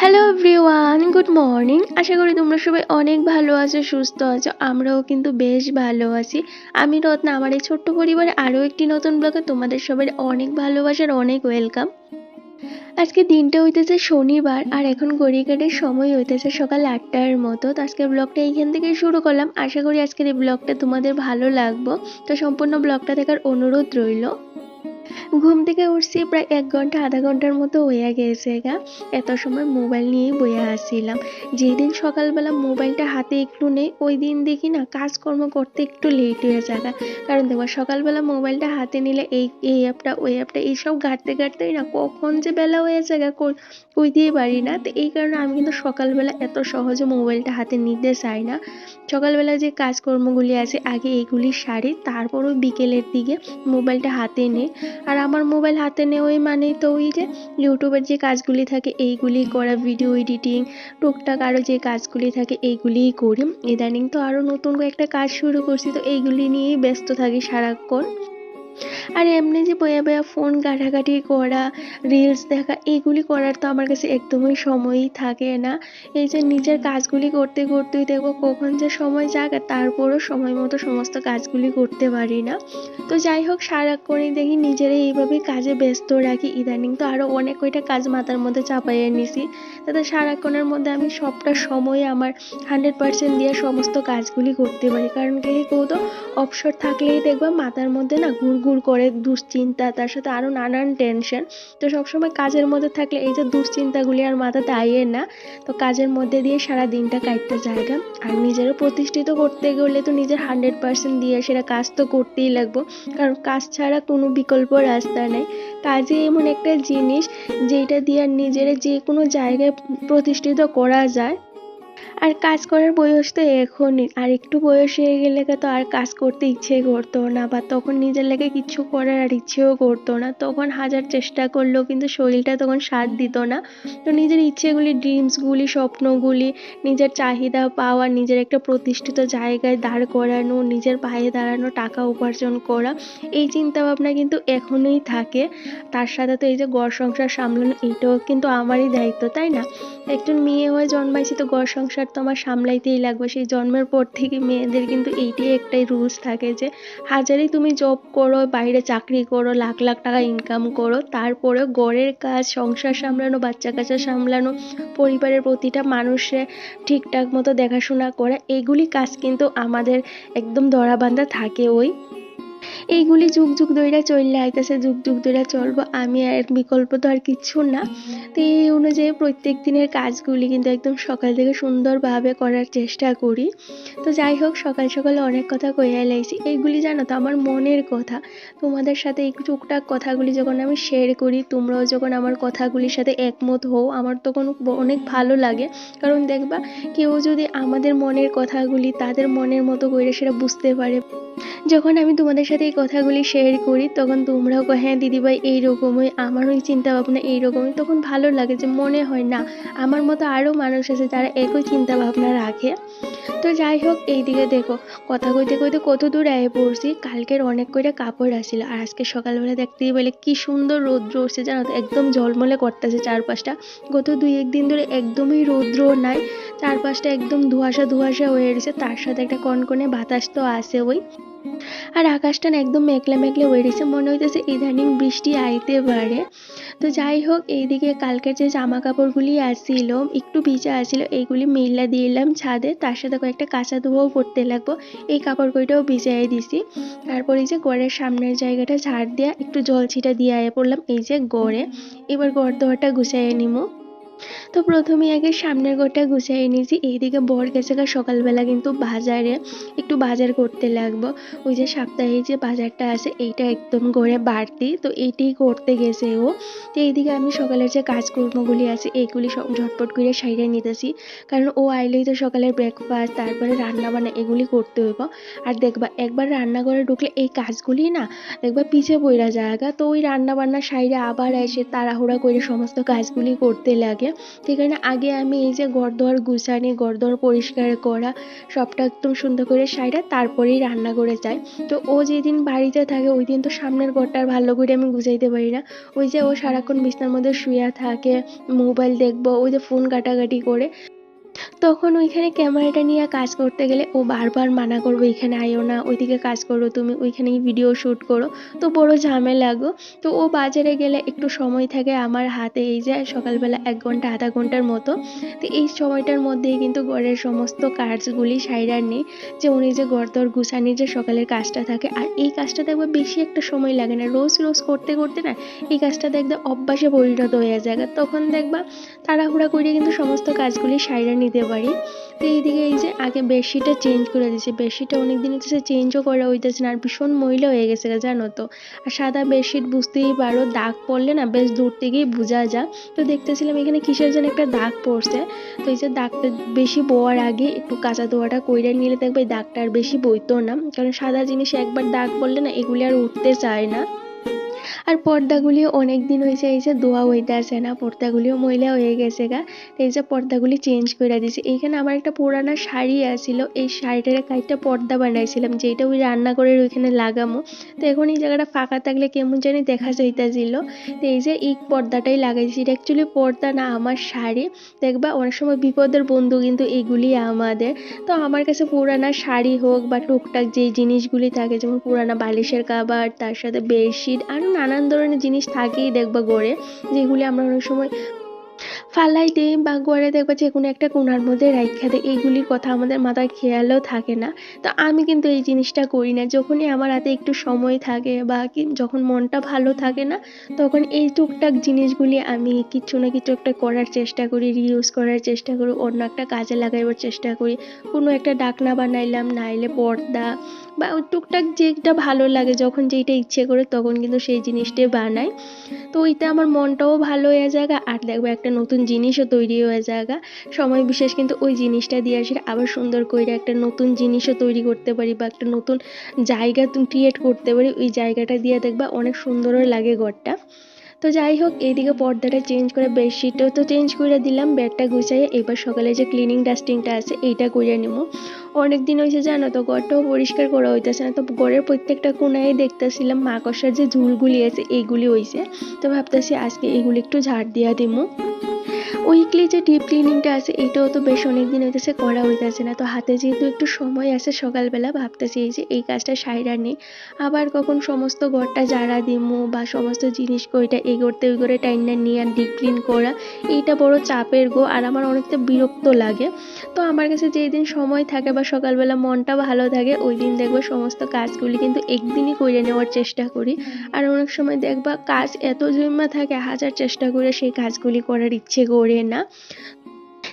Hello everyone, good morning. আশা করি তোমরা সবাই অনেক ভালো আছো, সুস্থ আছো। আমরাও কিন্তু বেশ ভালো আছি। আমি রত্না, আমার এই ছোট্ট পরিবারে আরও একটি নতুন ব্লগে তোমাদের সবাই অনেক ভালোবাসার অনেক ওয়েলকাম। আজকে দিনটা হইতেছে শনিবার, আর এখন ঘড়ি কাটার সময় হইতেছে সকাল 8টার মতো। তো আজকের ব্লগটা এইখান থেকে শুরু করলাম। আশা করি আজকের এই ব্লগটা তোমাদের ভালো লাগবে। তো সম্পূর্ণ ব্লগটা দেখার অনুরোধ রইল। ঘুম থেকে উঠছি প্রায় 1 ঘন্টা আধা ঘন্টার মতো হইয়া গেছে গা। এত সময় মোবাইল নিয়েই বইয়া আসছিলাম। যেদিন সকালবেলা মোবাইলটা হাতে একটু নেই, ওই দিন দেখি না কাজকর্ম করতে একটু লেট হয়ে যায়। কারণ দেখো, সকালবেলা মোবাইলটা হাতে নিলে এই এই অ্যাপটা ওই অ্যাপটা এইসব ঘাঁটতে ঘাঁটতেই না কখন যে বেলা হয়ে যায় কইতেই পারি না। তো এই কারণে আমি কিন্তু সকালবেলা এত সহজে মোবাইলটা হাতে নিতে চাই না। সকালবেলা যে কাজকর্মগুলি আছে আগে এইগুলি সারি, তারপরও বিকেলের দিকে মোবাইলটা হাতে নিই। আর আমার মোবাইল হাতে নেওয়াই মানেই তো ওই যে ইউটিউবের যে কাজগুলি থাকে এইগুলি করা, ভিডিও এডিটিং, টুকটাক আরও যে কাজগুলি থাকে এইগুলিই করি। ইদানিং তো আরও নতুন করে একটা কাজ শুরু করছি, তো এইগুলি নিয়েই ব্যস্ত থাকি সারাক্ষণ। আর এমনি যে বয়া বয়া ফোন ঘাটাঘাটি করা, রিলস দেখা, এগুলি করার তো আমার কাছে একদমই সময়ই থাকে না। এই যে নিজের কাজগুলি করতে করতেই দেখবো কখন যে সময় যাক, আর তারপরও সময় মতো সমস্ত কাজগুলি করতে পারি না। তো যাই হোক, সারাক্ষণই দেখি নিজেরাই এইভাবেই কাজে ব্যস্ত রাখি। ইদানিং তো আরও অনেক কয়টা কাজ মাথার মধ্যে চাপাইয়া নিছি, তাতে সারাক্ষণের মধ্যে আমি সবটা সময় আমার 100% দিয়ে সমস্ত কাজগুলি করতে পারি। কারণ কি কৌতো, অবসর থাকলেই দেখবা মাথার মধ্যে না ঘুরঘুর করে দুশ্চিন্তা, তার সাথে আরও নানান টেনশন। তো সবসময় কাজের মধ্যে থাকলে এই যে দুশ্চিন্তাগুলি আর মাথাতে আইয়ে না। তো কাজের মধ্যে দিয়ে সারা দিনটা কাটতে জায়গা। আর নিজেরও প্রতিষ্ঠিত করতে গেলে তো নিজের 100% দিয়ে সেটা কাজ তো করতেই লাগবো। কারণ কাজ ছাড়া কোনো বিকল্প রাস্তা নেই। কাজই এমন একটা জিনিস যেটা দিয়ে নিজের যে কোনো জায়গায় প্রতিষ্ঠিত করা যায়। আর কাজ করার বয়স তো এখনই, আর একটু বয়স হয়ে গেলে তো আর কাজ করতে ইচ্ছে করতো না, বা তখন নিজের লেগে কিচ্ছু করার আর ইচ্ছেও করতো না। তখন হাজার চেষ্টা করলেও কিন্তু শরীরটা তখন সাথ দিত না। তো নিজের ইচ্ছেগুলি, ড্রিমসগুলি, স্বপ্নগুলি, নিজের চাহিদা পাওয়া, নিজের একটা প্রতিষ্ঠিত জায়গায় দাঁড় করানো, নিজের পায়ে দাঁড়ানো, টাকা উপার্জন করা, এই চিন্তা ভাবনা কিন্তু এখনই থাকে। তার সাথে তো এই যে ঘর সংসার সামলানো, এইটাও কিন্তু আমারই দায়িত্ব, তাই না? একজন মেয়ে হয়ে জন্মাইছি, তো ঘর সংসার তো আমার সামলাইতেই লাগবে। সেই জন্মের পর থেকে মেয়েদের কিন্তু এইটাই একটাই রুলস থাকে যে হাজারই তুমি জব করো, বাইরে চাকরি করো, লাখ লাখ টাকা ইনকাম করো, তারপরেও ঘরের কাজ, সংসার সামলানো, বাচ্চা কাচ্চা সামলানো, পরিবারের প্রতিটা মানুষের ঠিকঠাক মতো দেখাশোনা করা, এগুলি কাজ কিন্তু আমাদের একদম ধরাবাঁধা থাকে। এইগুলি যুগ যুগ ধইরা চইল্লা আইতাছে, যুগ যুগ ধইরা চলবো। আমি আর বিকল্প তো আর কিচ্ছু না। তো এই অনুযায়ী প্রত্যেক দিনের কাজগুলি কিন্তু একদম সকাল থেকে সুন্দরভাবে করার চেষ্টা করি। তো যাই হোক, সকাল সকালে অনেক কথা কইয়া লাইছি। এইগুলি জানো তো আমার মনের কথা। তোমাদের সাথে এই টুকটাক কথাগুলি যখন আমি শেয়ার করি, তোমরাও যখন আমার কথাগুলির সাথে একমত হও, আমার তখন অনেক ভালো লাগে। কারণ দেখবা, কেউ যদি আমাদের মনের কথাগুলি তাদের মনের মতো করে সেটা বুঝতে পারে, যখন আমি তোমাদের সাথে এই কথাগুলি শেয়ার করি, তখন তোমরাও কো হ্যাঁ দিদিভাই এইরকমই, আমারও এই চিন্তা ভাবনা এইরকমই। তখন ভালো লাগে যে মনে হয় না আমার মতো আরও মানুষ আছে যারা একই চিন্তা ভাবনা রাখে। তো যাই হোক, এইদিকে দেখো, কথা কইতে কইতে কত দূর আয়ে পড়ছি। কালকের অনেক কয়টা কাপড় আসছিল, আর আজকে সকালবেলা দেখতেই পেলে কি সুন্দর রৌদ্র উঠছে জানো তো, একদম ঝলমলে করতেছে চারপাশটা। গত 2-1 দিন ধরে একদমই রৌদ্র নাই, চারপাশটা একদম ধোঁয়াশা ধোঁয়াশা হয়ে রয়েছে, তার সাথে একটা কনকনে বাতাস তো আছে। আর আকাশটা না একদম মেঘলা মেঘলা হয়ে রয়েছে, মনে হইতেছে ইদানিং বৃষ্টি আইতে পারে। তো যাই হোক, এইদিকে কালকের যে জামা কাপড়গুলি আসছিল একটু ভিজা আসছিল, এইগুলি মেলা দিলাম ছাদে, তার সাথে কয়েকটা কাঁচা ধোয়াও করতে লাগবো। এই কাপড় কইটাও ভিজাই দিছি। তারপর এই যে ঘরের সামনের জায়গাটা ঝাড় দিয়া একটু জল ছিটা দিয়ে আয়া পড়লাম এই যে গড়ে। এবার ঘর দোয়ারটা গুছাইয়ে নিমু। তো প্রথমে আগে সামনের ঘরটা গুছিয়ে নিয়েছি। এইদিকে বর গেছে সকালবেলা কিন্তু বাজারে, একটু বাজার করতে লাগবো। ওই যে সাপ্তাহিক যে বাজারটা আছে এইটা একদম ঘরে বাড়তি, তো এইটাই করতে গেছে ও। তো এইদিকে আমি সকালের যে কাজকর্মগুলি আছে এইগুলি সব ঝটপট করে সাইডে নিতেছি। কারণ ও আইলেই তো সকালের ব্রেকফাস্ট, তারপরে রান্না বান্না এগুলি করতে হইব। আর দেখবা, একবার রান্নাঘরে ঢুকলে এই কাজগুলি না দেখবা পিছে পইরা জায়গা, তো ওই রান্না বান্না সাইডে আবার এসে তাড়াহুড়া করে সমস্ত কাজগুলি করতে লাগে। লাগে। সেখানে আগে আমি এই যে ঘরদোর গুছানি, ঘরদোর পরিষ্কার করা সবটা একদম সুন্দর করে সাইরা তারপরেই রান্না করে যাই। তো ও যেদিন বাড়িতে থাকে ওই দিন তো সামনের ঘরটা আর ভালো করে আমি গুছাইতে পারি না। ওই যে ও সারাক্ষণ বিছানার মধ্যে শুয়ে থাকে, মোবাইল দেখবো, ওই যে ফোন ঘাটাঘাটি করে, তখন ওইখানে ক্যামেরাটা নিয়ে কাজ করতে গেলে ও বারবার মানা করবে, এখানে আইও না, ওইদিকে কাজ করো তুমি, ওইখানেই ভিডিও শ্যুট করো। তো বড় ঝামেলা গো। তো ও বাজারে গেলে একটু সময় থাকে আমার হাতে, এই যে সকালবেলা 1 ঘন্টা আধা ঘন্টার মতো। তো এই সময়টার মধ্যেই কিন্তু ঘরের সমস্ত কাজগুলি সাইরার নেই, যে উনি যে ঘরদোর গুছানির যে সকালের কাজটা থাকে, আর এই কাজটা দেখবে বেশি একটা সময় লাগে না, রোজ রোজ করতে করতে না এই কাজটা দেখবে অভ্যাসে পরিণত হয়ে যায়। তখন দেখবা তাড়াহুড়া করে কিন্তু সমস্ত কাজগুলি সাইরা নিতে পারি। তো এইদিকে এই যে আগে বেডশিটটা চেঞ্জ করে দিয়েছি, বেডশিটটা অনেকদিন হচ্ছে চেঞ্জও করা হইতেছে না, আর ভীষণ ময়লা হয়ে গেছে জানো তো। আর সাদা বেডশিট বুঝতেই পারো, দাগ পড়লে না বেশ দূর থেকেই বোঝা যায়। তো দেখতেছিলাম এখানে কিসের যেন একটা দাগ পড়ছে। তো এই যে দাগটা বেশি বওয়ার আগে একটু কাঁচা ধোয়াটা কইরা নিলে দেখবে এই দাগটা আর বেশি বইতো না, কারণ সাদা জিনিসে একবার দাগ পড়লে না এগুলি আর উঠতে চায় না। আর পর্দাগুলিও অনেক দিন হয়েছে এই যে ধোয়া হইতাছে না, পর্দাগুলিও ময়লা হয়ে গেছে গা। এই যে পর্দাগুলি চেঞ্জ করে দিয়েছি। এইখানে আমার একটা পুরানা শাড়ি আছিল, এই শাড়িটার একটা পর্দা বানাইছিলাম যেটা ওই রান্না করে ওইখানে লাগামো। তো এখন এই জায়গাটা ফাঁকা থাকলে কেমন জানি দেখা যাইতাছিল। তো এই যে এই পর্দাটাই লাগাইছি, এটা অ্যাকচুয়ালি পর্দা না, আমার শাড়ি। দেখবা অনেক সময় বিপদের বন্ধু কিন্তু এগুলি আমাদের। তো আমার কাছে পুরানা শাড়ি হোক বা টুকটাক যে জিনিসগুলি থাকে, যেমন পুরানা বালিশের কাভার, তার সাথে বেডশিট, আরও নানান ধরনের জিনিস থাকেই দেখবা ঘরে, যেগুলি আমরা অনেক সময় ফালাই দেই বা ঘরে দেখবা যে কোনো একটা কোণার মধ্যে রাইখা দেয়, এইগুলির কথা আমাদের মাথায় খেয়ালও থাকে না। তো আমি কিন্তু এই জিনিসটা করি না, যখনই আমার হাতে একটু সময় থাকে বা যখন মনটা ভালো থাকে না, তখন এই টুকটাক জিনিসগুলি আমি কিছু না কিছু একটা করার চেষ্টা করি, রিউজ করার চেষ্টা করি, অন্য একটা কাজে লাগাইবার চেষ্টা করি। কোনো একটা ডাকনা বানাইলাম, নাইলে পর্দা বা ওই টুকটাক যেটা ভালো লাগে, যখন যেইটা ইচ্ছে করে তখন কিন্তু সেই জিনিসটাই বানাই। তো ওইটা আমার মনটাও ভালো হয়ে যায়, আর দেখবো একটা নতুন জিনিসও তৈরি হয়ে যায়। সময় বিশেষ কিন্তু ওই জিনিসটা দিয়ে আসলে আবার সুন্দর করে একটা নতুন জিনিসও তৈরি করতে পারি, বা একটা নতুন জায়গা ক্রিয়েট করতে পারি, ওই জায়গাটা দিয়ে দেখবা অনেক সুন্দরও লাগে ঘরটা। তো যাই হোক, এইদিকে পর্দাটা চেঞ্জ করে বেডশিটটাও তো চেঞ্জ করে দিলাম, বেডটা গুছাইয়ে এবার সকালে যে ক্লিনিং ডাস্টিংটা আছে এইটা করে নিব। অনেক দিন হয়েছে জানো তো, ঘরটাও পরিষ্কার করা হইতেছে না। তো ঘরের প্রত্যেকটা কোনায় দেখতেছিলাম মাকড়সার যে ঝুলগুলি আছে এইগুলি হয়েছে। তো ভাবতেছি আজকে এগুলি একটু ঝাড় দিয়া দিমু। উইকলি যে ডিপ ক্লিনিংটা আছে এটাও তো বেশ অনেকদিন হইতেছে করা হইতেছে না। তো হাতে যেহেতু একটু সময় আছে সকালবেলা, ভাবতেছি এই যে এই কাজটা সাইরা নেই, আবার কখন সমস্ত ঘরটা ঝাড়া দিমু বা সমস্ত জিনিস কইটা এই করতে ওই করে টাইনা নিয়ে ডিপ ক্লিন করা, এইটা বড় চাপের গো, আর আমার অনেকটা বিরক্ত লাগে। তো আমার কাছে যেই দিন সময় থাকে বা সকালবেলা মনটা ভালো থাকে, ওই দিন দেখবো সমস্ত কাজগুলি কিন্তু একদিনই করে নেওয়ার চেষ্টা করি। আর অনেক সময় দেখবা কাজ এত জমা থাকে, হাজার চেষ্টা করে সেই কাজগুলি করার ইচ্ছে করে না।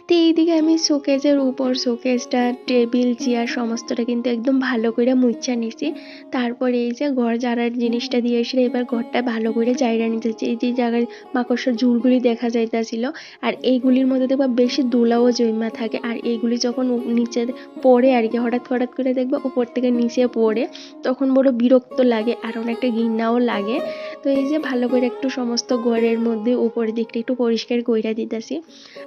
তো এইদিকে আমি শোকেজের উপর, শোকেজটা, টেবিল, চেয়ার সমস্তটা কিন্তু একদম ভালো করে মুইচ্ছা নিছি। তারপরে এই যে ঘর ঝাড়ার জিনিসটা দিয়ে এসে এবার ঘরটা ভালো করে জায়গা নিতেছি। এই যে জায়গায় মাকড়সার ঝুলগুলি দেখা যাইতেছিল, আর এইগুলির মধ্যে দেখবা বেশি ধুলাও জমা থাকে, আর এইগুলি যখন নিচে পড়ে আর কি, হঠাৎ হঠাৎ করে দেখবা উপর থেকে নিচে পড়ে, তখন বড় বিরক্ত লাগে আর অনেকটা ঘৃণাও লাগে। তো এই যে ভালো করে একটু সমস্ত ঘরের মধ্যে উপরের দিকটা একটু পরিষ্কার কইরা দিতেছি।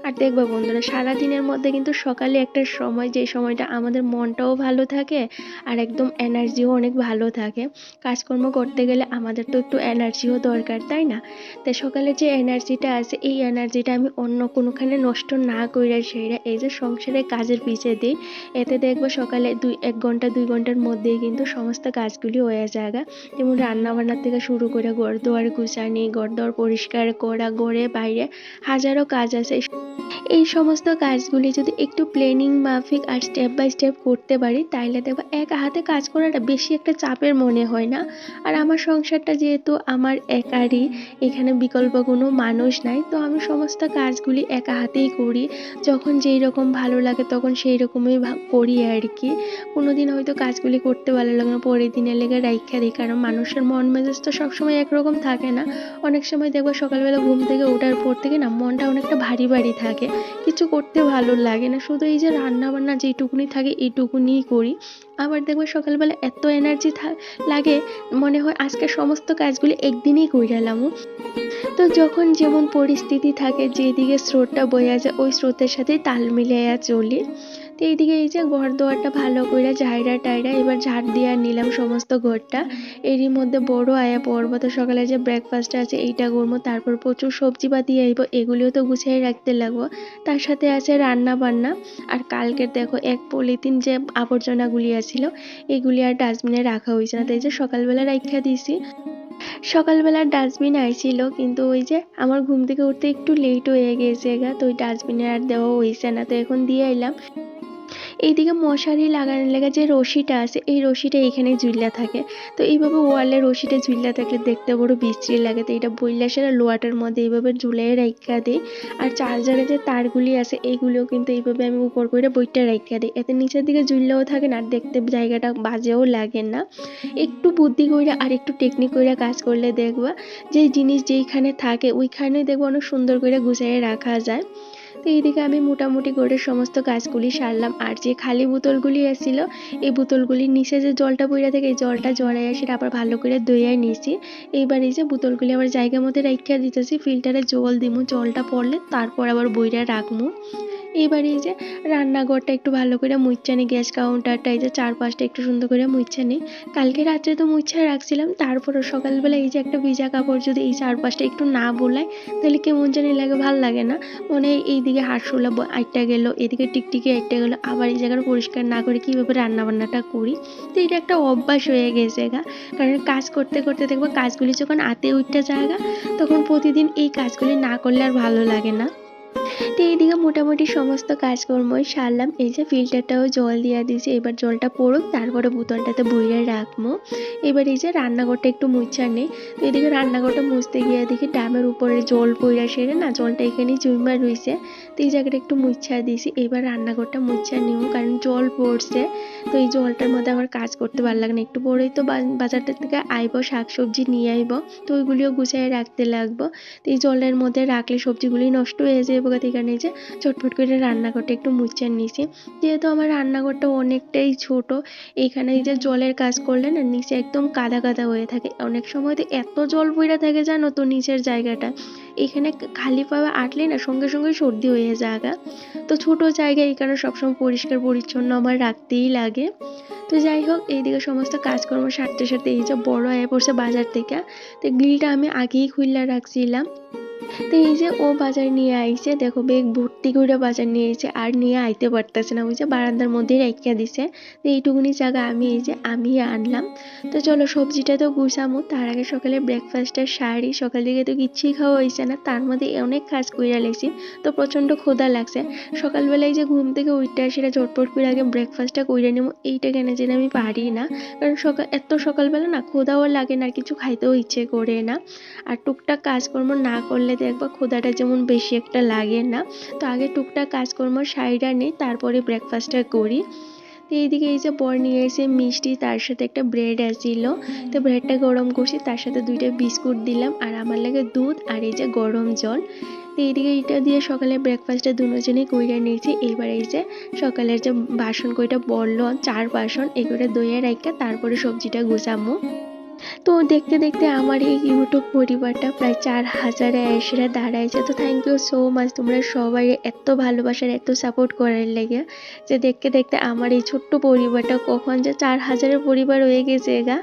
আর দেখবা বন্ধুরা, সারাদিনের মধ্যে কিন্তু সকালে একটা সময়, যে সময়টা আমাদের মনটাও ভালো থাকে আর একদম এনার্জিও অনেক ভালো থাকে। কাজকর্ম করতে গেলে আমাদের তো একটু এনার্জিও দরকার, তাই না? তাই সকালে যে এনার্জিটা আছে এই এনার্জিটা আমি অন্য কোনোখানে নষ্ট না কইরা সেইরা এই যে সংসারের কাজের পিছে দিই। এতে দেখবা সকালে 1 ঘন্টা 2 ঘন্টার মধ্যেই কিন্তু সমস্ত কাজগুলি হয়ে যায়। যেমন রান্না বান্নার থেকে শুরু করে ঘর দুয়ার গুছানি, ঘর দুয়ার পরিষ্কার করা, ঘরে বাইরে হাজারো কাজ আছে। এই সমস্ত কাজগুলি যদি একটু প্ল্যানিং মাফিক আর স্টেপ বাই স্টেপ করতে পারি, তাইলে দেখবা এক হাতে কাজ করাটা বেশি একটা চাপের মনে হয় না। আর আমার সংসারটা যেহেতু আমার একারই, এখানে বিকল্প কোনো মানুষ নাই, তো আমি সমস্ত কাজগুলি একা হাতেই করি। যখন যেই রকম ভালো লাগে তখন সেই রকমই করি আর কি। কোনোদিন হয়তো কাজগুলি করতে ভালো লাগে না, পরের দিনের লেগে রাইখা দিই, কারণ মানুষের মন মেজাজ তো সবসময় একরকম একরকম থাকে না। অনেক সময় দেখবো সকালবেলা ঘুম থেকে ওঠার পর থেকে না মনটা অনেকটা ভারী ভারী থাকে, কিছু করতে ভালো লাগে না, শুধু এই যে রান্না বান্না যেটুকুনি থাকে এইটুকুনিই করি। আবার দেখবো সকালবেলা এত এনার্জি লাগে, মনে হয় আজকে সমস্ত কাজগুলি একদিনই কইরালাম। তো যখন যেমন পরিস্থিতি থাকে, যেদিকে স্রোতটা বয়ে যায় ওই স্রোতের সাথে তাল মিলাইয়া চলি। তো এইদিকে এই যে ঘর দোয়ারটা ভালো করে ঝাইরা টাইরা এবার ঝাড় দিয়ে নিলাম সমস্ত ঘরটা। এরই মধ্যে বড় আয়া পড়বো, তো সকালে যে ব্রেকফাস্ট আছে এইটা করবো, তারপর প্রচুর সবজি পাতি আইব, এগুলিও তো গুছিয়ে রাখতে লাগবো। তার সাথে আছে রান্না বান্না। আর কালকের দেখো এক পলিথিন যে আবর্জনাগুলি আছিল এগুলি আর ডাস্টবিনে রাখা হয়েছে না, তাই যে সকালবেলা রাখা দিছি। সকালবেলা ডাস্টবিন আইছিল, কিন্তু ওই যে আমার ঘুম থেকে উঠতে একটু লেট হয়ে গেছে গা, তো ওই ডাস্টবিনে আর দেওয়া হয়েছে না, তো এখন দিয়ে এলাম। এইদিকে মশারি লাগানোর লেগে যে রশিটা আছে এই রশিটা এখানে ঝুলিয়া থাকে, তো এইভাবে ওয়ালে রশিটা ঝুলিয়া থাকলে দেখতে বড় বিশ্রী লাগে, তো এটা বইলা সেরা লোয়াটার মধ্যে এইভাবে ঝুলিয়ে রাখা দিই। আর চার্জারের যে তারগুলি আছে এইগুলিও কিন্তু এইভাবে আমি উপর করে বইটা রাখা দিই, এতে নিচের দিকে ঝুললেও থাকে না আর দেখতে জায়গাটা বাজেও লাগে না। একটু বুদ্ধি কইরা আর একটু টেকনিক কইরা কাজ করলে দেখবা যে জিনিস যেইখানে থাকে ওইখানে দেখবা অনেক সুন্দর করে গুছিয়ে রাখা যায়। তো এইদিকে আমি মোটামুটি করে সমস্ত কাজগুলি সারলাম। আর যে খালি বোতলগুলি আসছিল এই বোতলগুলির নিচে যে জলটা বইরা থাকে এই জলটা জড়াই আসে আবার ভালো করে ধুইয়া নিয়েছি। এইবার এই যে বোতলগুলি আবার জায়গা মতো রাখিয়া দিতেছি, ফিল্টারে জল দিমু, জলটা পড়লে তারপর আবার বইরা রাখমু। এইবার এই যে রান্নাঘরটা একটু ভালো করে মুইচ্ছা নিই, গ্যাস কাউন্টারটা এই যে চারপাশটা একটু সুন্দর করে মুইচ্ছা নিই। কালকে রাত্রে তো মুইচ্ছা রাখছিলাম, তারপরে সকালবেলা এই যে একটা ভিজা কাপড় যদি এই চারপাশটা একটু না বোলাই তাহলে কেমন জানি লাগে, ভাল লাগে না। মনে হয় এইদিকে হাঁসশোলা আইটা গেল, এদিকে টিকটিকি আইটা গেল, আবার এই জায়গাটা পরিষ্কার না করে কীভাবে রান্নাবান্নাটা করি। তো এটা একটা অভ্যাস হয়ে গেছে গা, কারণ কাজ করতে করতে দেখবো কাজগুলি যখন আতে উঠতে জায়গা তখন প্রতিদিন এই কাজগুলি না করলে আর ভালো লাগে না। তো এইদিকে মোটামুটি সমস্ত কাজকর্মই সারলাম। এই যে ফিল্টারটাও জল দিয়ে দিয়েছি, এবার জলটা পড়ুক তারপরে বোতলটাতে বইরে রাখবো। এবার এই যে রান্নাঘরটা একটু মুছা নেই, তো এদিকে রান্নাঘরটা মুছতে গিয়ে দেখি ড্রামের উপরে জল পইরা সেরে না জলটা এখানেই জুইমা রইছে, তো এই জায়গাটা একটু মুছা দিয়েছি। এবার রান্নাঘরটা মুছা নিব, কারণ জল পড়ছে, তো এই জলটার মধ্যে আমার কাজ করতে ভালো লাগে না। একটু পরেই তো বাজারটা থেকে আইব, শাকসবজি নিয়ে আইব, তো ওইগুলিও গুছিয়ে রাখতে লাগবো। তো এই জলের মধ্যে রাখলে সবজিগুলি নষ্ট হয়ে যাবে, এখানে যে চটপট করে রান্নাঘরটা একটু মুছে নিছি। যেহেতু আমার রান্নাঘরটা অনেকটাই ছোট, এইখানে এই যে জলের কাজ করলে না নিচে একদম কাদা কাদা হয়ে থাকে, অনেক সময় তো এত জল বইরা থাকে জানো তো নিচের জায়গাটা, এখানে খালি পাওয়া আটলে না সঙ্গে সঙ্গে সর্দি হয়ে যাগা। তো ছোট জায়গা এই কারণে সবসময় পরিষ্কার পরিচ্ছন্ন আমার রাখতেই লাগে। তো যাই হোক, এইদিকে সমস্ত কাজকর্ম সারতে সারতে এই যে বড় আয়া পড়ছে বাজার থেকে, তো গ্রিলটা আমি আগেই খুললা রাখছিলাম। তো এই যে ও বাজার নিয়ে আইছে, দেখো বেগ ভর্তি করে বাজার নিয়ে এসেছে আর নিয়ে আইতে পারতেছে না, ওই যে বারান্দার মধ্যেই রাখিয়া দিছে। তো এইটুকুনি জায়গা আমি আনলাম। তো চলো সবজিটা তো গুছামো, তার আগে সকালে ব্রেকফাস্টটা সারি। সকাল থেকে তো কিচ্ছুই খাওয়া হয়েছে না, তার মধ্যে অনেক কাজ কইরা লেছি, তো প্রচণ্ড ক্ষুধা লাগছে। সকালবেলায় যে ঘুম থেকে উঠতে সেটা ঝটপট করে আগে ব্রেকফাস্টটা কইরা নেবো, এইটা কেন যেন আমি পারি না, কারণ এত সকালবেলা না ক্ষুধাও লাগে না আর কিছু খাইতেও ইচ্ছে করে না। আর টুকটাক কাজকর্ম না করলে দেখবা ক্ষুধাটা যেমন বেশি একটা লাগে না। তো আগে টুকটাক কাজকর্ম সাইডা নেই, তারপরে ব্রেকফাস্টটা করি। তো এইদিকে এই যে বর নিয়ে এসে মিষ্টি, তার সাথে একটা ব্রেড আসছিল, তো ব্রেডটা গরম করছি, তার সাথে 2টা বিস্কুট দিলাম আর আমার লাগে দুধ আর এই যে গরম জল। তো এইদিকে এটা দিয়ে সকালে ব্রেকফাস্টটা দুজনেই কইরা নিয়েছি। এইবার এই যে সকালের যে বাসন কইটা বললো 4 বাসন এগুলো দইয়া রাখা তারপরে সবজিটা গুছামো। তো দেখতে দেখতে আমার এই ইউটিউব পরিবারটা প্রায় 4000-এ এসে দাঁড়াইছে। তো থ্যাংক ইউ সো মাচ, তোমরা সবাই এত ভালোবাসার এত সাপোর্ট করার লেগে, যে দেখতে দেখতে আমার এই ছোট্ট পরিবারটা কখন যে 4000-এর পরিবার হয়ে গেছে গা,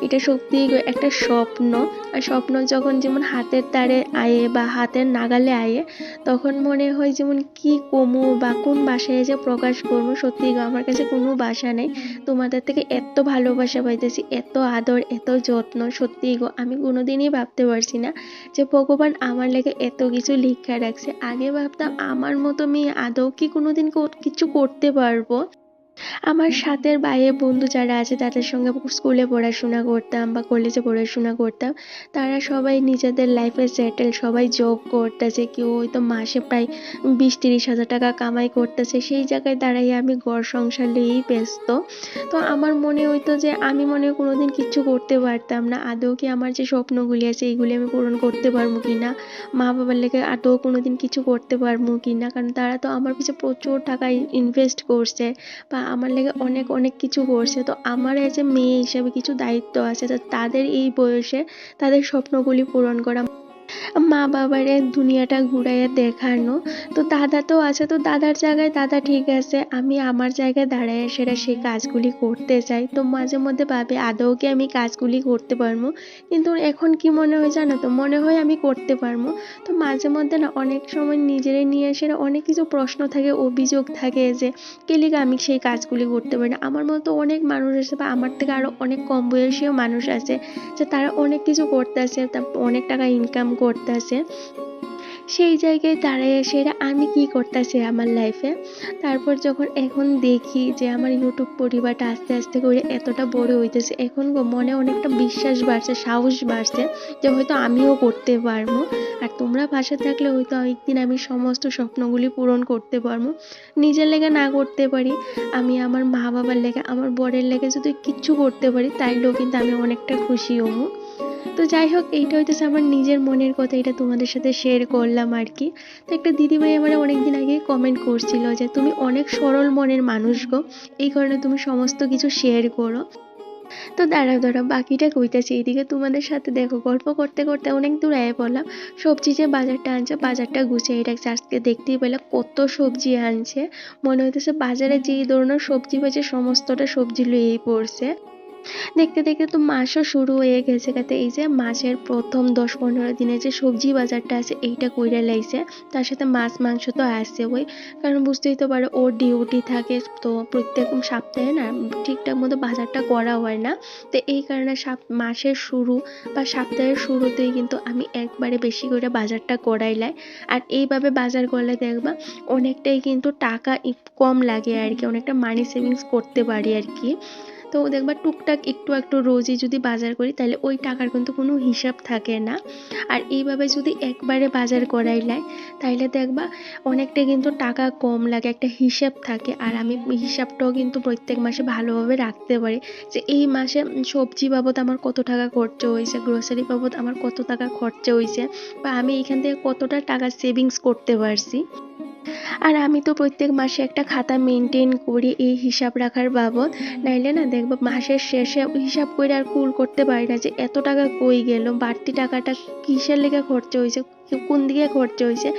এটা সত্যি একটা স্বপ্ন। আর স্বপ্ন যখন যেমন হাতের তারে আয়ে বা হাতের নাগালে আয়ে, তখন মনে হয় যেমন কি কমু বা কোন ভাষায় যে প্রকাশ করবো। সত্যি আমার কাছে কোনো ভাষা নেই, তোমাদের থেকে এত ভালোবাসা পাইতেছি, এত আদর, এত যত্ন। সত্যি গো, আমি কোনোদিনই ভাবতে পারছি না যে ভগবান আমার লেগে এত কিছু লিখা রাখছে। আগে ভাবতাম আমার মতো মেয়ে আদৌ কি কোনোদিন কিছু করতে পারবো, আমার সাথের ভাইয়ের বন্ধু যারা আছে তাদের সঙ্গে স্কুলে পড়াশোনা করতাম বা কলেজে পড়াশোনা করতাম, তারা সবাই নিজেদের লাইফে সেটেল, সবাই জব করতেছে, কেউ হয়তো মাসে প্রায় 20-30 হাজার টাকা কামাই করতেছে। সেই জায়গায় দাঁড়াই আমি ঘর সংসার নিয়েই ব্যস্ত। তো আমার মনে হইতো যে আমি মনে হয় কোনোদিন কিচ্ছু করতে পারতাম না, আদৌ কি আমার যে স্বপ্নগুলি আছে এইগুলি আমি পূরণ করতে পারবো কিনা, মা বাবার লেগে আদৌ কোনোদিন কিছু করতে পারবো কিনা, কারণ তারা তো আমার পিছে প্রচুর টাকা ইনভেস্ট করছে বা আমার লেগে অনেক অনেক কিছু করছে। তো আমার এজ এ মেয়ে হিসাবে কিছু দায়িত্ব আছে, তো তাদের এই বয়সে তাদের স্বপ্নগুলি পূরণ করা, মা বাবারে দুনিয়াটা ঘুরাইয়া দেখানো। তো দাদা তো আছে, তো দাদার জায়গায় দাদা ঠিক আছে, আমি আমার জায়গায় দাঁড়ায় সেটা সেই কাজগুলি করতে চাই। তো মাঝে মধ্যে ভাবি আদৌ কি আমি কাজগুলি করতে পারবো, কিন্তু এখন কি মনে হয় জানো তো, মনে হয় আমি করতে পারবো। তো মাঝে মধ্যে না অনেক সময় নিজেরাই নিয়ে এসে না অনেক কিছু প্রশ্ন থাকে, অভিযোগ থাকে যে কেলিগা আমি সেই কাজগুলি করতে পারি না। আমার মতো অনেক মানুষ আছে বা আমার থেকে আরো অনেক কম বয়সীও মানুষ আছে যে তারা অনেক কিছু করতেছে, অনেক টাকা ইনকাম করতেছে। সেই জায়গায় দাঁড়ায় সেটা আমি কি করতেছি আমার লাইফে। তারপর যখন এখন দেখি যে আমার ইউটিউব পরিবারটা আস্তে আস্তে করে এতটা বড় হইতেছে, এখন মনে অনেকটা বিশ্বাস বাড়ছে, সাহস বাড়ছে যে হয়তো আমিও করতে পারবো। আর তোমরা পাশে থাকলে হয়তো একদিন আমি সমস্ত স্বপ্নগুলি পূরণ করতে পারবো। নিজের লেগে না করতে পারি, আমি আমার মা বাবার লেগে, আমার বরের লেগে যদি কিচ্ছু করতে পারি তাইলেও কিন্তু আমি অনেকটা খুশি হবো। তো যাই হোক, এইটা হইতেছে আমার নিজের মনের কথা, এটা তোমাদের সাথে শেয়ার করলাম আর কি। তো একটা দিদিভাই আমার অনেকদিন আগে কমেন্ট করছিল যে তুমি অনেক সরল মনের মানুষ গো, এই কারণে তুমি সমস্ত কিছু শেয়ার করো। তো দাঁড়াও দাঁড়াও, বাকিটা কইতাছি। এইদিকে তোমাদের সাথে দেখো গল্প করতে করতে অনেক দূর আয়া পড়লাম। সবজি যে বাজারটা আনছে, বাজারটা গুছিয়ে রাখছে, আজকে দেখতেই পেলে কত সবজি আনছে। মনে হইতেছে বাজারে যেই ধরনের সবজি পাইছে সমস্তটা সবজি লইয়েই পড়ছে। দেখতে দেখতে তো মাসও শুরু হয়ে গেছে কাতে, এই যে মাসের প্রথম 10-15 দিনে যে সবজি বাজারটা আছে এইটা কইরা লাইছে। তার সাথে মাছ মাংস তো আছে ওই, কারণ বুঝতেই তো পারো ওর ডিউটি থাকে, তো প্রত্যেক সপ্তাহে না ঠিকঠাক মতো বাজারটা করা হয় না। তো এই কারণে মাসের শুরু বা সপ্তাহের শুরুতেই কিন্তু আমি একবারে বেশি করে বাজারটা করাইলাই। আর এইভাবে বাজার করলে দেখবা অনেকটাই কিন্তু টাকা কম লাগে আর কি, অনেকটা মানি সেভিংস করতে পারি আর কি। তো দেখবা টুকটাক একটু একটু রোজই যদি বাজার করি তাহলে ওই টাকার কিন্তু কোনো হিসাব থাকে না। আর এইভাবে যদি একবারে বাজার করাইলাই তাইলে দেখবা অনেকটা কিন্তু টাকা কম লাগে, একটা হিসাব থাকে। আর আমি হিসাবটাও কিন্তু প্রত্যেক মাসে ভালোভাবে রাখতে পারি যে এই মাসে সবজি বাবদ আমার কত টাকা খরচা হয়েছে, গ্রোসারি বাবদ আমার কত টাকা খরচা হয়েছে, বা আমি এখান থেকে কতটা টাকা সেভিংস করতে পারছি। আর আমি তো প্রত্যেক মাসে একটা খাতা মেনটেন করি এই হিসাব রাখার বাবদ। নাইলে না দেখবো মাসের শেষে হিসাব করে আর কুল করতে পারি না যে এত টাকা কই গেল, বাড়তি টাকাটা কিসের লেগে খরচা হয়েছে, কোন দিকে খরচা হয়েছে।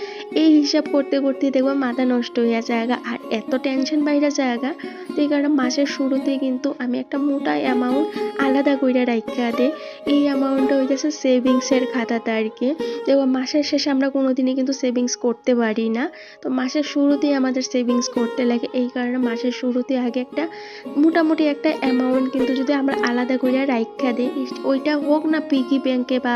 এই হিসাব করতে করতে দেখবো মাথা নষ্ট হইয়া জায়গা আর এত টেনশন বাইরে জায়গা। তো এই কারণে মাসের শুরুতেই কিন্তু আমি একটা মোটা অ্যামাউন্ট আলাদা কইরা রাইখা দেই। এই অ্যামাউন্টটা হইতেছে সেভিংসের খাতাতে আর কি। দেখো মাসের শেষে আমরা কোনোদিনই কিন্তু সেভিংস করতে পারি না, তো মাসের শুরুতেই আমাদের সেভিংস করতে লাগে। এই কারণে মাসের শুরুতে আগে একটা মোটামুটি একটা অ্যামাউন্ট কিন্তু যদি আমরা আলাদা করে রাইখা দিই, ওইটা হোক না পিগি ব্যাংকে বা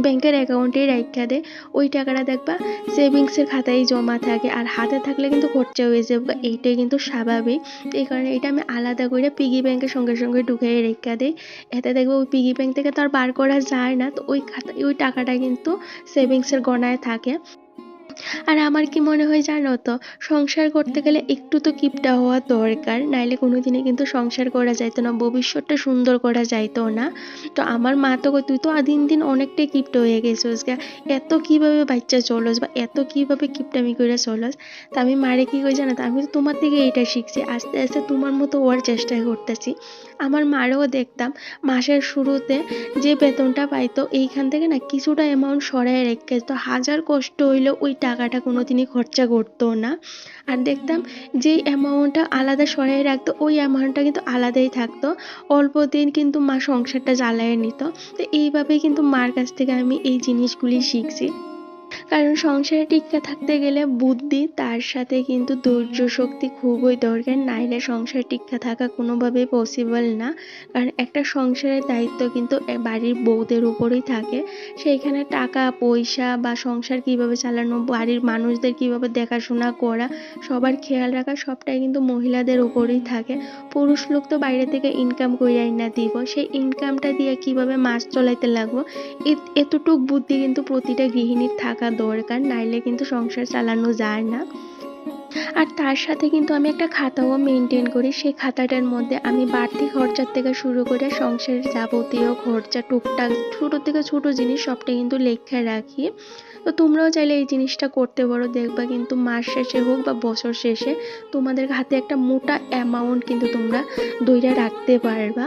ব্যাংকের অ্যাকাউন্টেই রাইখা দেয়, ওই টাকাটা দেখবা সেভিংসের খাতায় জমা থাকে। আর হাতে থাকলে কিন্তু খরচা হয়ে যাবে, এইটাই কিন্তু স্বাভাবিক। এই কারণে এটা আমি আলাদা করে পিগি ব্যাংকের সঙ্গে সঙ্গে ঢুকিয়ে রেখা দিই। এতে দেখবো ওই পিগি ব্যাংক থেকে তো আর বার করা যায় না, তো ওই খাতা ওই টাকাটা কিন্তু সেভিংসের গণায় থাকে। আর আমার কি মনে হয় জানো তো, সংসার করতে গেলে একটু তো কিপটা হওয়া দরকার, নাইলে কোনোদিনই কিন্তু সংসার করা যাইতো না, ভবিষ্যৎটা সুন্দর করা যাইতো না। তো আমার মা তো কয়, তুই তো দিন দিন অনেকটাই কিপটা হয়ে গেছিস গা, এত কিভাবে বাচ্চা চলস বা এত কিভাবে কিপটামি করে চলস। তা আমি মারে কি কই জানো তো, আমি তো তোমার থেকে এটা শিখছি, আস্তে আস্তে তোমার মতো হওয়ার চেষ্টা করতেছি। আমার মারেও দেখতাম মাসের শুরুতে যে বেতনটা পাইতো এইখান থেকে না কিছুটা অ্যামাউন্ট সরায় রেখে তো হাজার কষ্ট হইলেও ওই টাকাটা কোনোদিনই খরচা করতো না। আর দেখতাম যেই অ্যামাউন্টটা আলাদা সরায় রাখতো ওই অ্যামাউন্টটা কিন্তু আলাদাই থাকতো, অল্প দিন কিন্তু মা সংসারটা চালায় নিত। তো এইভাবেই কিন্তু মার কাছ থেকে আমি এই জিনিসগুলি শিখছি। কারণ সংসারে টিকে থাকতে গেলে বুদ্ধি তার সাথে কিন্তু ধৈর্য শক্তি খুবই দরকার, নাইলে সংসারে টিকে থাকা কোনোভাবেই পসিবল না। কারণ একটা সংসারের দায়িত্ব কিন্তু বাড়ির বউদের উপরেই থাকে। সেইখানে টাকা পয়সা বা সংসার কিভাবে চালানো, বাড়ির মানুষদের কিভাবে দেখাশোনা করা, সবার খেয়াল রাখা সবটাই কিন্তু মহিলাদের উপরেই থাকে। পুরুষ লোক তো বাইরে থেকে ইনকাম কইরাই না দিব, সেই ইনকামটা দিয়ে কিভাবে মাস চলাইতে লাগবো এতটুক বুদ্ধি কিন্তু প্রতিটা গৃহিণীর থাকা দরকার, নাইলে কিন্তু সংসার চালানো যায় না। আর তার সাথে কিন্তু আমি একটা খাতাও মেনটেন করি, সেই খাতাটার মধ্যে আমি বাড়তি খরচার থেকে শুরু করে সংসারের যাবতীয় খরচা টুকটাক ছোট থেকে ছোট জিনিস সবটাই কিন্তু লেখা রাখি। তো তোমরাও চাইলে এই জিনিসটা করতে পারো, দেখবা কিন্তু মাস শেষে হোক বা বছর শেষে তোমাদের হাতে একটা মোটা অ্যামাউন্ট কিন্তু তোমরা ধইরা রাখতে পারবা।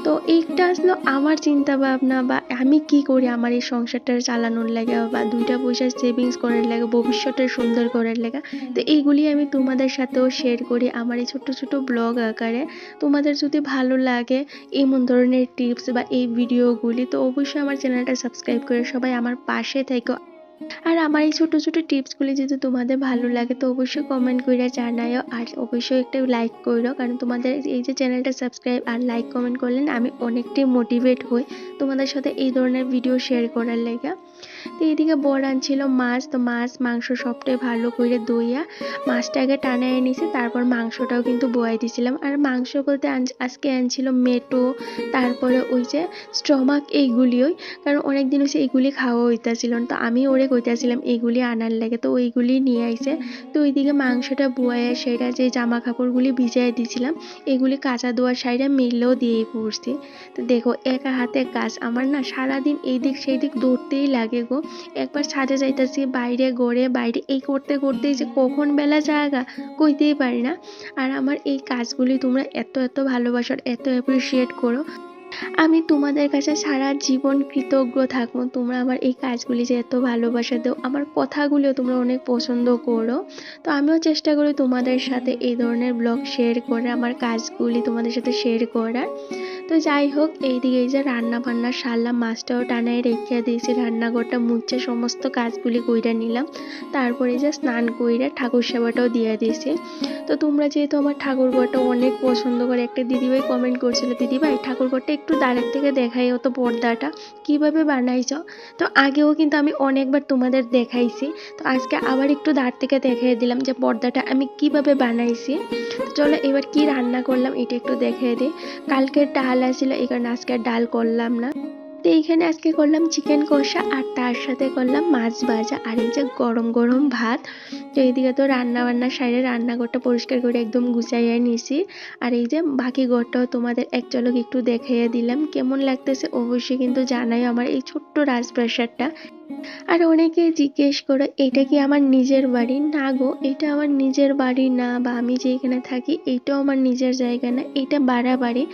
তো এইটা আসলে আমার চিন্তা ভাবনা, বা আমি কি করি আমার এই সংসারটা চালানোর লাগে বা দুইটা পয়সা সেভিংস করার লাগে, ভবিষ্যৎটা সুন্দর করার লাগে। তো এইগুলি আমি তোমাদের সাথেও শেয়ার করি আমার এই ছোট ছোট ব্লগ আকারে। তোমাদের যদি ভালো লাগে এমন ধরনের টিপস বা এই ভিডিওগুলি, তো অবশ্যই আমার চ্যানেলটা সাবস্ক্রাইব করে সবাই আমার পাশে থেকো। আর আমার এই ছোট ছোট টিপসগুলি যদি তোমাদের ভালো লাগে তো অবশ্যই কমেন্ট করে জানাও, আর অবশ্যই একটা লাইক করো, কারণ তোমাদের এই যে চ্যানেলটা সাবস্ক্রাইব আর লাইক কমেন্ট করলে আমি অনেকটাই মোটিভেট হই তোমাদের সাথে এই ধরনের ভিডিও শেয়ার করার লেগে। তো এইদিকে বর আনছিল মাছ, তো মাছ মাংস সবটাই ভালো করে ধুইয়া মাছটাকে টানায় নিছি, তারপর মাংসটাও কিন্তু বয়াই দিছিলাম। আর মাংস বলতে আজকে আনছিল মেটো, তারপরে ওই যে স্টমাক, এইগুলিও, কারণ অনেকদিন হচ্ছে এইগুলি খাওয়া হইতাছিল, তো আমি ওরে কইতাছিলাম এইগুলি আনার লাগে, তো ওইগুলি নিয়ে আইছে। তো ওইদিকে মাংসটা বুয়াইয়া সেটা যে জামা কাপড়গুলি ভিজাই দিছিলাম এগুলি কাঁচা ধোয়া সাইডে মিললেও দিয়েই পড়ছি। তো দেখো একা হাতে কাজ, আমার না সারাদিন এই দিক সেই দিক দৌড়তেই লাগে গো। একবার ছাদে যাইতাছি, বাইরে গড়ে বাইরে এই করতে করতেই যে কখন বেলা জায়গা কইতেই পারি না। আর আমার এই কাজগুলি তোমরা এত এত ভালোবাসার, এত অ্যাপ্রিসিয়েট করো, আমি তোমাদের কাছে সারা জীবন কৃতজ্ঞ থাকবো। তোমরা আমার এই কাজগুলি যে এত ভালোবাসা দাও, আমার কথাগুলিও তোমরা অনেক পছন্দ করো। তো আমিও চেষ্টা করি তোমাদের সাথে এই ধরনের ব্লগ শেয়ার করে, আমার কাজগুলি তোমাদের সাথে শেয়ার করার। তো যাই হোক, এইদিকে এই যে রান্না বান্না সারলাম, মাছটাও টানায় রেখে দিয়েছি, রান্নাঘরটা মুছে সমস্ত কাজগুলি কইরা নিলাম। তারপরে যে স্নান কইরা ঠাকুর সেবাটাও দিয়ে দিয়েছি। তো তোমরা যেহেতু আমার ঠাকুরঘরটা অনেক পছন্দ করে, একটা দিদিভাই কমেন্ট করছিল, দিদিভাই ঠাকুরঘরটা একটু দাঁড়ের থেকে দেখাই, তো পর্দাটা কিভাবে বানাইছ। তো আগেও কিন্তু আমি অনেকবার তোমাদের দেখাইছি, তো আজকে আবার একটু দাঁড় থেকে দেখাই দিলাম যে পর্দাটা আমি কিভাবে বানাইছি। তো চলো এবার কি রান্না করলাম এটা একটু দেখাই দিই। কালকের ডাল আছিল, এই কারণে আজকে আর ডাল করলাম না। তো এইখানে আজকে করলাম চিকেন কষা, আর তার সাথে করলাম মাছ ভাজা, আর এই যে গরম গরম ভাত। তো এইদিকে তো রান্না বান্নার সাইডে রান্নাঘরটা পরিষ্কার করে একদম গুছাইয়া নিছি। আর এই যে বাকি ঘরটাও তোমাদের এক ঝলক একটু দেখাইয়া দিলাম, কেমন লাগতেছে অবশ্যই কিন্তু জানাই আমার এই ছোট্ট রাজপ্রাসাদটা। আর অনেকে জিজ্ঞেস করে এটা কি আমার নিজের বাড়ি? না গো, এটা আমার নিজের বাড়ি না, বা আমি যেখানে থাকি এইটাও আমার নিজের জায়গা না, এটা ভাড়া বাড়ি।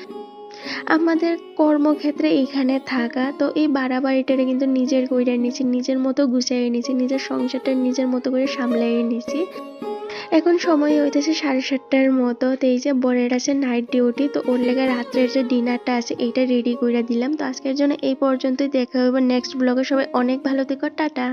আমাদের কর্মক্ষেত্রে এখানে থাকা, তো এই ভাড়া বাড়িটারে কিন্তু নিজের কইরা নিছি, নিজের মতো গুছাইয়া নিছি, নিজের সংসারটা নিজের মতো করে সামলাইয়া নিছি। এখন সময় হইতেছে 7:30টার মতো। তো এই যে বরের আছে নাইট ডিউটি, তো ওর লেগে রাত্রের যে ডিনারটা আছে এইটা রেডি করে দিলাম। তো আজকের জন্য এই পর্যন্তই, দেখা হবে নেক্সট ব্লগে। সবাই অনেক ভালো থেকো, টাটা।